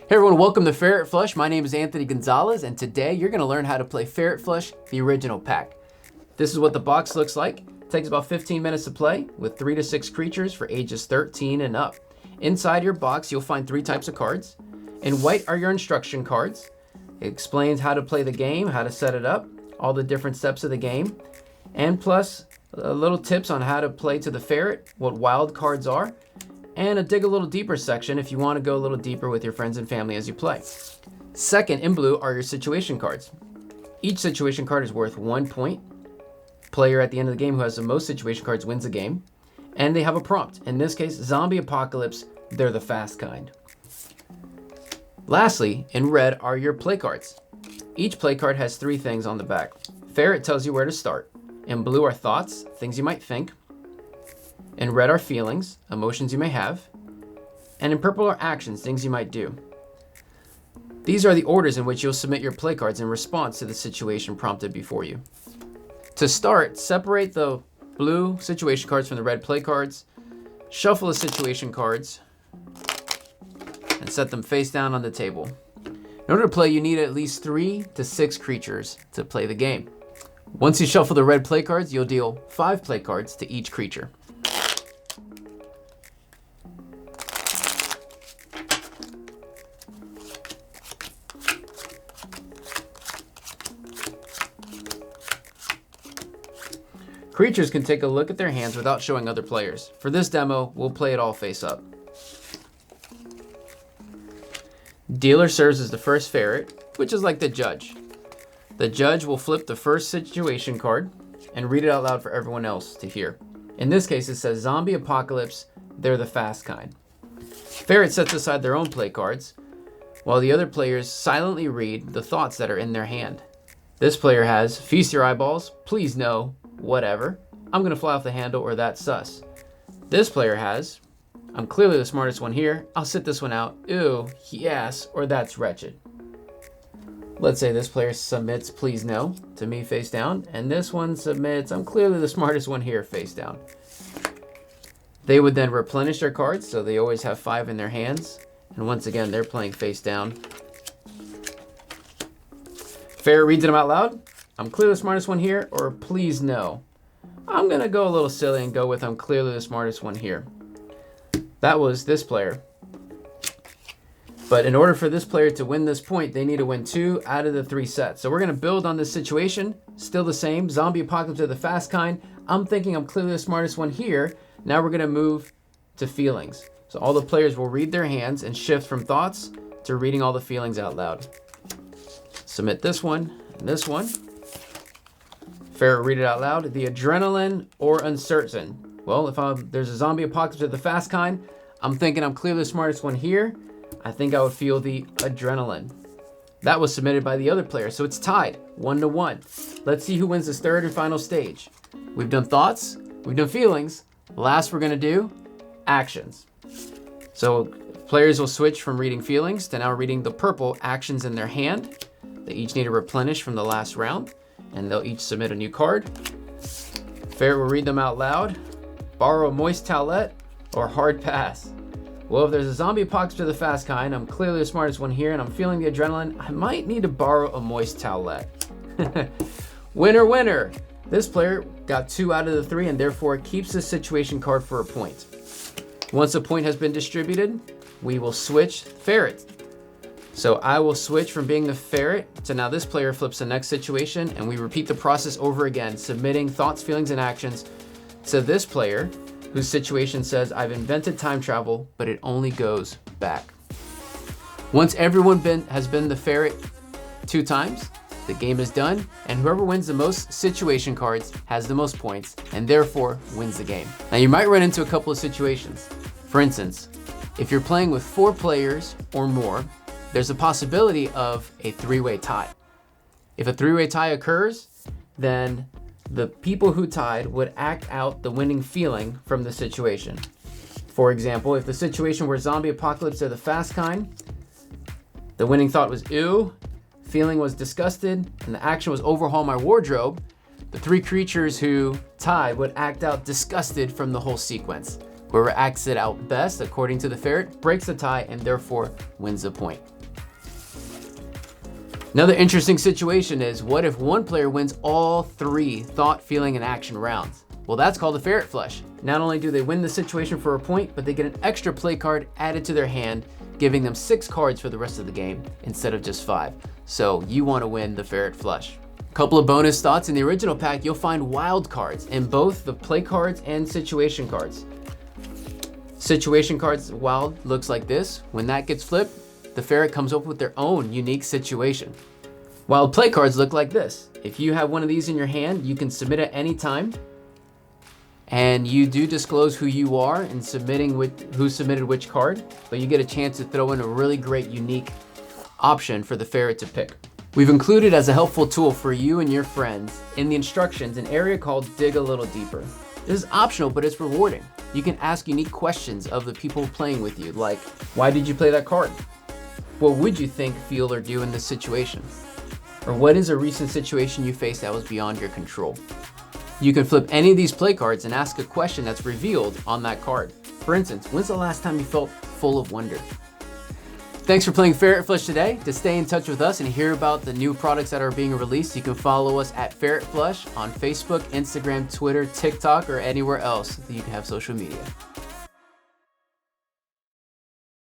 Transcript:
Hey everyone, welcome to Ferret Flush. My name is Anthony Gonzalez, and today you're going to learn how to play Ferret Flush, the original pack. This is what the box looks like. It takes about 15 minutes to play with 3 to 6 creatures for ages 13 and up. Inside your box, you'll find 3 types of cards. In white are your instruction cards. It explains how to play the game, how to set it up, all the different steps of the game, and plus little tips on how to play to the ferret, what wild cards are, and a dig a little deeper section if you want to go a little deeper with your friends and family as you play. Second, in blue are your situation cards. Each situation card is worth 1 point. Player at the end of the game who has the most situation cards wins the game. And they have a prompt. In this case, zombie apocalypse, they're the fast kind. Lastly, in red are your play cards. Each play card has 3 things on the back. Ferret tells you where to start. In blue are thoughts, things you might think. In red are feelings, emotions you may have. And in purple are actions, things you might do. These are the orders in which you'll submit your play cards in response to the situation prompted before you. To start, separate the blue situation cards from the red play cards, shuffle the situation cards, and set them face down on the table. In order to play, you need at least 3 to 6 creatures to play the game. Once you shuffle the red play cards, you'll deal 5 play cards to each creature. Creatures can take a look at their hands without showing other players. For this demo, we'll play it all face up. Dealer serves as the first ferret, which is like the judge. The judge will flip the first situation card and read it out loud for everyone else to hear. In this case, it says zombie apocalypse, they're the fast kind. Ferret sets aside their own play cards, while the other players silently read the thoughts that are in their hand. This player has feast your eyeballs, please no, whatever, I'm gonna fly off the handle, or that's sus. This player has, I'm clearly the smartest one here, I'll sit this one out, ew, yes, or that's wretched. Let's say this player submits please no to me face down, and this one submits I'm clearly the smartest one here face down. They would then replenish their cards, so they always have 5 in their hands, and once again they're playing face down. Ferret reads them out loud. I'm clearly the smartest one here, or please no. I'm gonna go a little silly and go with I'm clearly the smartest one here. That was this player. But in order for this player to win this point, they need to win 2 out of the 3 sets. So we're gonna build on this situation, still the same, zombie apocalypse are the fast kind. I'm thinking I'm clearly the smartest one here. Now we're gonna move to feelings. So all the players will read their hands and shift from thoughts to reading all the feelings out loud. Submit this one and this one. Ferret read it out loud. The adrenaline or uncertain. Well, if there's a zombie apocalypse of the fast kind, I'm thinking I'm clearly the smartest one here. I think I would feel the adrenaline. That was submitted by the other player, so it's tied 1-1. Let's see who wins this third and final stage. We've done thoughts, we've done feelings. Last we're gonna do actions. So players will switch from reading feelings to now reading the purple actions in their hand. They each need to replenish from the last round, and they'll each submit a new card. Ferret will read them out loud. Borrow a moist towelette or hard pass. Well, if there's a zombie apocalypse of the fast kind, I'm clearly the smartest one here, and I'm feeling the adrenaline, I might need to borrow a moist towelette. Winner, winner. This player got 2 out of the 3 and therefore keeps this situation card for a point. Once a point has been distributed, we will switch ferret. So I will switch from being the ferret to now this player flips the next situation, and we repeat the process over again, submitting thoughts, feelings, and actions to this player whose situation says, I've invented time travel, but it only goes back. Once everyone has been the ferret 2 times, the game is done, and whoever wins the most situation cards has the most points, and therefore wins the game. Now you might run into a couple of situations. For instance, if you're playing with 4 players or more, there's a possibility of a 3-way tie. If a 3-way tie occurs, then the people who tied would act out the winning feeling from the situation. For example, if the situation were zombie apocalypse are the fast kind, the winning thought was ew, feeling was disgusted, and the action was overhaul my wardrobe, the 3 creatures who tied would act out disgusted from the whole sequence. Whoever acts it out best, according to the ferret, breaks the tie and therefore wins the point. Another interesting situation is, what if one player wins all 3 thought, feeling, and action rounds? Well, that's called a ferret flush. Not only do they win the situation for a point, but they get an extra play card added to their hand, giving them 6 cards for the rest of the game instead of just 5. So you want to win the ferret flush. Couple of bonus thoughts: in the original pack, you'll find wild cards in both the play cards and situation cards. Situation cards wild looks like this. When that gets flipped, the ferret comes up with their own unique situation. Wild play cards look like this. If you have one of these in your hand, you can submit at any time, and you do disclose who you are and who submitted which card, but you get a chance to throw in a really great unique option for the ferret to pick. We've included as a helpful tool for you and your friends in the instructions an area called Dig a Little Deeper. This is optional, but it's rewarding. You can ask unique questions of the people playing with you, like, why did you play that card? What would you think, feel, or do in this situation? Or what is a recent situation you faced that was beyond your control? You can flip any of these play cards and ask a question that's revealed on that card. For instance, when's the last time you felt full of wonder? Thanks for playing Ferret Flush today. To stay in touch with us and hear about the new products that are being released, you can follow us at Ferret Flush on Facebook, Instagram, Twitter, TikTok, or anywhere else that you can have social media.